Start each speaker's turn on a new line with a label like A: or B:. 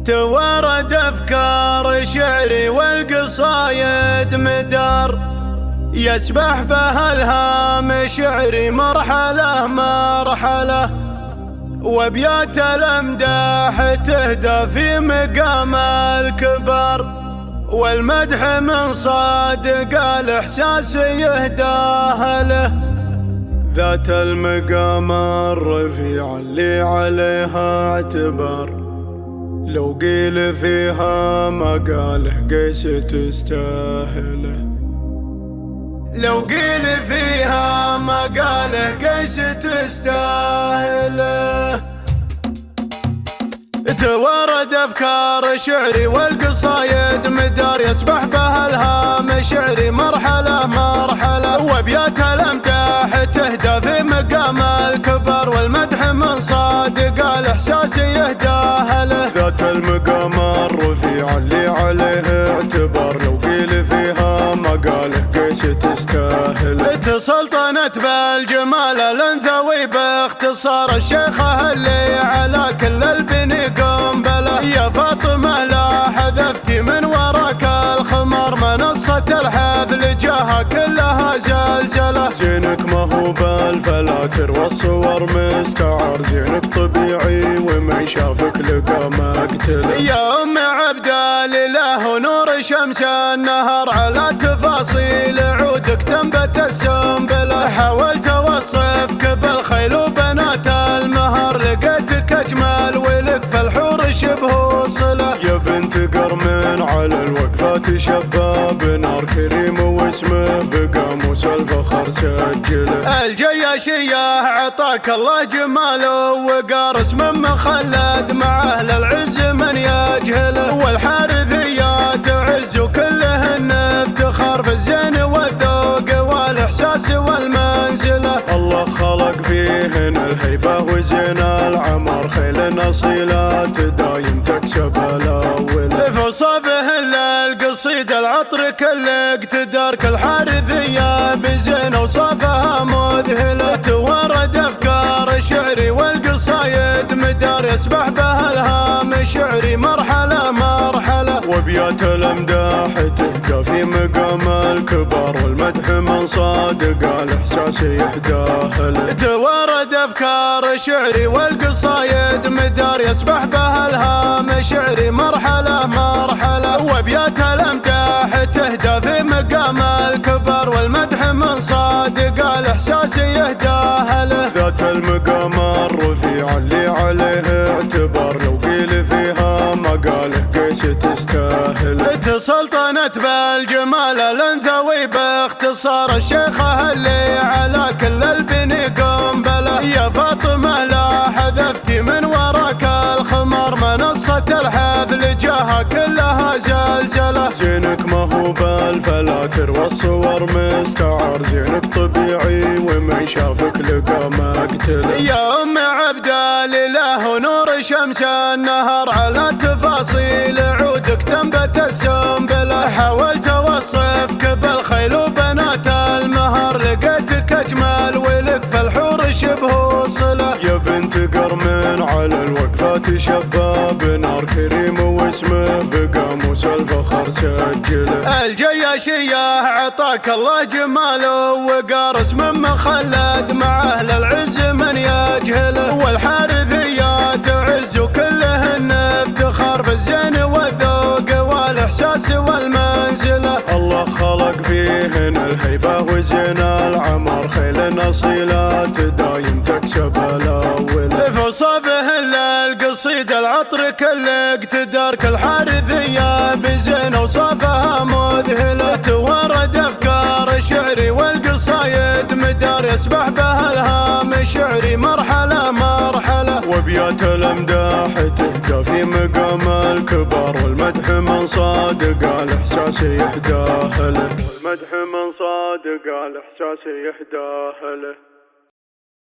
A: توارد أفكار شعري والقصايد مدار، يسبح بها الهام شعري مرحلة مرحلة، وابيات الأمداح تهدى في مقام الكبار، والمدح من صادق الإحساس يهداه له، ذات المقام الرفيع اللي عليها اعتبار، لو قيل فيها مقاله قيس تستاهله، لو قيل فيها مقاله قيس تستاهله. توارد أفكار شعري والقصايد مدار، يسبح بها الهام شعري مرحلة مرحلة، وابيات الأمداح تهدى في مقام الكبار، والمدح من صادق الإحساس يهداه له، ذات المقام الرفيع اللي عليه اعتبار، لو قيل فيها مقاله قيس تستاهل. تسلطنت بالجمال الأنثوي باختصار، الشيخة اللي على كل البني قنبلة، يا فاطمة لا حذفتي من وراك الخمار، منصة الحفل جاها كلها زلزلة، زينك ما هو بالفلاتر والصور مستعار، زينك طبيعي ومن شافك لقى مقتله، يا أم عبد الإله نور شمس النهار، على تفاصيل عودك تنبت السنبلة، حاولت أوصفك بالخيل وبنات المهار، لقيتك أجمل ولك في الحور شبه صلة، يا بنت قرم على الوقفات شباب نار، كريم واسمه بقاموس الفخر سجله، الجياشية عطاك الله جمال وقار، اسم مخلد مع أهل العز من يجهله، والحارثية تعز كلهن افتخار، في الزين والذوق والإحساس والمنزلة، الله خلق فيهن الهيبة وزين العمار، خيل أصيلات دايم تكسب الأول، في وصفهن للقصيد العطر كل اقتدار، كالحارثية بزين وصفها مذهلة، توارد أفكار شعري والقصايد مدار، يسبح بها الهام شعري مرحلة مرحلة، وابيات الأمداح تهدى في مقام الكبار، والمدح من صادق الإحساس يهداه له، توارد أفكار شعري والقصايد مدار، يسبح بها الهام شعري مرحلة مرحلة، وابيات الأمداح تهدى في مقام الكبار، والمدح من صادق الإحساس يهداه له، ذات المقام الرفيع اللي عليه اعتبار، لو قيل فيها مقاله قيس تستاهل. تسلطنت بالجمال الأنثوي باختصار، الشيخة اللي على كل البني قنبلة، يا فاطمة لا حذفتي من وراك الخمار، منصة الحفل جاها كلها زلزلة، زينك ما هو بالفلاتر والصور مستعار، زينك طبيعي ومن شافك لقى مقتله، يا أم عبد الإله نور شمس النهار، على تفاصيل عودك تنبت السنبلة، حاولت أوصفك بالخيل وبنات المهار، لقيتك أجمل ولك في الحور شبه صلة، يا بنت قرم على الوقفات شباب نار، كريم واسمه بقاموس الفخر سجله، الجياشية عطاك الله جمال وقار، اسم مخلد مع أهل العز من يجهله، والحارثية تعز كلهن افتخار، في الزين والذوق والإحساس والمنزلة، الله خلق فيهن الهيبة وزين العمار، خيل أصيلات دايم تكسب الأول، في وصفهن للقصيد العطر كل اقتدار، كالحارثية بزين وصفها مذهلة، توارد أفكار شعري والقصايد مدار، يسبح بها الهام شعري مرحلة مرحلة، وابيات الأمداح تهدى في مقام الكبار، والمدح من صادق الإحساس يهداه له، والمدح من صادق الإحساس يهداه له.